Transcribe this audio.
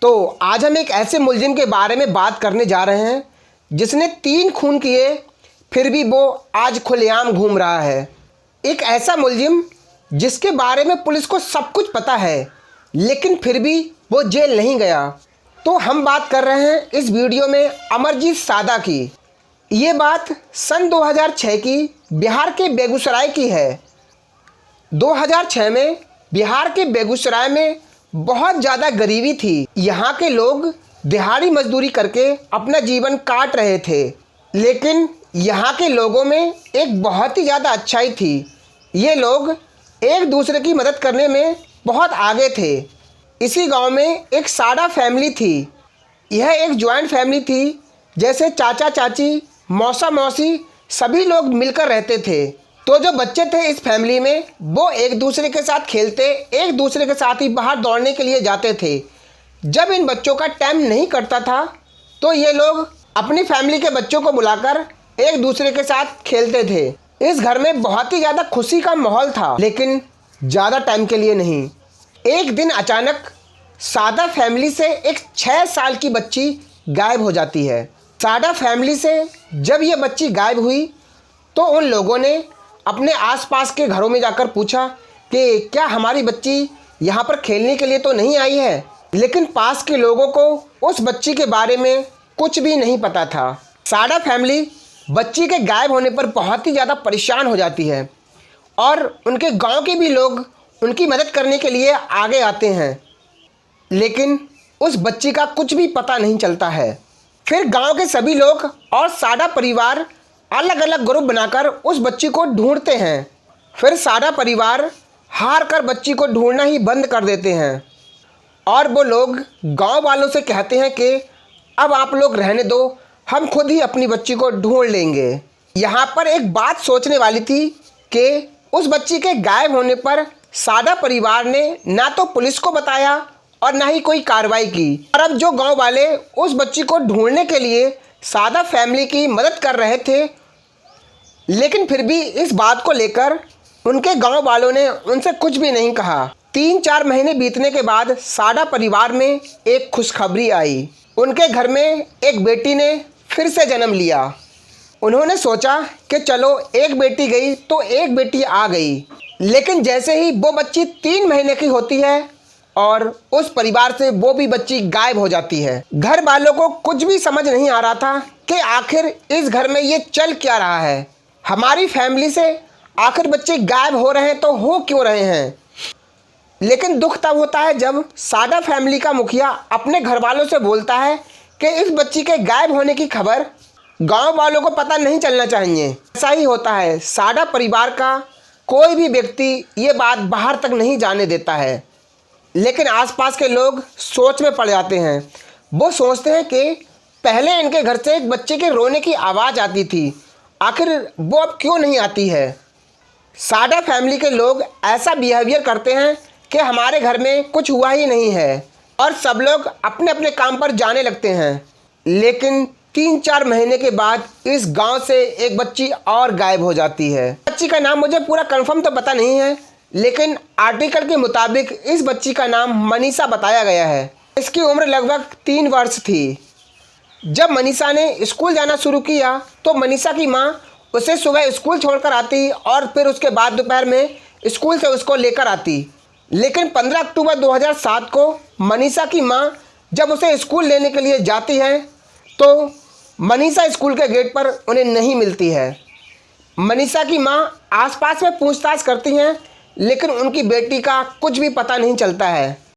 तो आज हम एक ऐसे मुलजिम के बारे में बात करने जा रहे हैं जिसने 3 खून किए फिर भी वो आज खुलेआम घूम रहा है। एक ऐसा मुलजिम जिसके बारे में पुलिस को सब कुछ पता है लेकिन फिर भी वो जेल नहीं गया। तो हम बात कर रहे हैं इस वीडियो में अमरजीत सादा की। ये बात सन 2006 की बिहार के बेगूसराय की है। 2006 में बिहार के बेगूसराय में बहुत ज़्यादा गरीबी थी। यहाँ के लोग दिहाड़ी मजदूरी करके अपना जीवन काट रहे थे, लेकिन यहाँ के लोगों में एक बहुत ही ज़्यादा अच्छाई थी। ये लोग एक दूसरे की मदद करने में बहुत आगे थे। इसी गांव में एक सादा फैमिली थी। यह एक जॉइंट फैमिली थी, जैसे चाचा चाची, मौसा मौसी सभी लोग मिलकर रहते थे। तो जो बच्चे थे इस फैमिली में वो एक दूसरे के साथ खेलते, एक दूसरे के साथ ही बाहर दौड़ने के लिए जाते थे। जब इन बच्चों का टाइम नहीं कटता था तो ये लोग अपनी फैमिली के बच्चों को बुलाकर एक दूसरे के साथ खेलते थे। इस घर में बहुत ही ज़्यादा खुशी का माहौल था, लेकिन ज़्यादा टाइम के लिए नहीं। एक दिन अचानक सादा फैमिली से एक 6 साल की बच्ची गायब हो जाती है। सादा फैमिली से जब ये बच्ची गायब हुई तो उन लोगों ने अपने आसपास के घरों में जाकर पूछा कि क्या हमारी बच्ची यहाँ पर खेलने के लिए तो नहीं आई है, लेकिन पास के लोगों को उस बच्ची के बारे में कुछ भी नहीं पता था। सादा फैमिली बच्ची के गायब होने पर बहुत ही ज़्यादा परेशान हो जाती है और उनके गांव के भी लोग उनकी मदद करने के लिए आगे आते हैं, लेकिन उस बच्ची का कुछ भी पता नहीं चलता है। फिर गांव के सभी लोग और सादा परिवार अलग अलग ग्रुप बनाकर उस बच्ची को ढूंढते हैं। फिर सादा परिवार हार कर बच्ची को ढूंढना ही बंद कर देते हैं और वो लोग गांव वालों से कहते हैं कि अब आप लोग रहने दो, हम खुद ही अपनी बच्ची को ढूंढ लेंगे। यहाँ पर एक बात सोचने वाली थी कि उस बच्ची के गायब होने पर सादा परिवार ने ना तो पुलिस को बताया और ना ही कोई कार्रवाई की। और अब जो गांव वाले उस बच्ची को ढूंढने के लिए सादा फैमिली की मदद कर रहे थे, लेकिन फिर भी इस बात को लेकर उनके गांव वालों ने उनसे कुछ भी नहीं कहा। 3-4 महीने बीतने के बाद सादा परिवार में एक खुशखबरी आई। उनके घर में एक बेटी ने फिर से जन्म लिया। उन्होंने सोचा कि चलो एक बेटी गई तो एक बेटी आ गई, लेकिन जैसे ही वो बच्ची 3 महीने की होती है और उस परिवार से वो भी बच्ची गायब हो जाती है। घर वालों को कुछ भी समझ नहीं आ रहा था कि आखिर इस घर में ये चल क्या रहा है। हमारी फैमिली से आखिर बच्चे गायब हो रहे हैं तो हो क्यों रहे हैं। लेकिन दुख तब होता है जब सादा फैमिली का मुखिया अपने घर वालों से बोलता है कि इस बच्ची के गायब होने की खबर गांव वालों को पता नहीं चलना चाहिए। ऐसा ही होता है, सादा परिवार का कोई भी व्यक्ति ये बात बाहर तक नहीं जाने देता है, लेकिन आसपास के लोग सोच में पड़ जाते हैं। वो सोचते हैं कि पहले इनके घर से एक बच्चे के रोने की आवाज़ आती थी, आखिर वो अब क्यों नहीं आती है। सादा फैमिली के लोग ऐसा बिहेवियर करते हैं कि हमारे घर में कुछ हुआ ही नहीं है और सब लोग अपने अपने काम पर जाने लगते हैं। लेकिन 3-4 महीने के बाद इस गांव से एक बच्ची और गायब हो जाती है। बच्ची का नाम मुझे पूरा कंफर्म तो पता नहीं है, लेकिन आर्टिकल के मुताबिक इस बच्ची का नाम मनीषा बताया गया है। इसकी उम्र लगभग 3 वर्ष थी। जब मनीषा ने स्कूल जाना शुरू किया तो मनीषा की माँ उसे सुबह स्कूल छोड़कर आती और फिर उसके बाद दोपहर में स्कूल से उसको लेकर आती। लेकिन 15 अक्टूबर 2007 को मनीषा की माँ जब उसे स्कूल लेने के लिए जाती है तो मनीषा स्कूल के गेट पर उन्हें नहीं मिलती है। मनीषा की माँ आसपास में पूछताछ करती हैं, लेकिन उनकी बेटी का कुछ भी पता नहीं चलता है।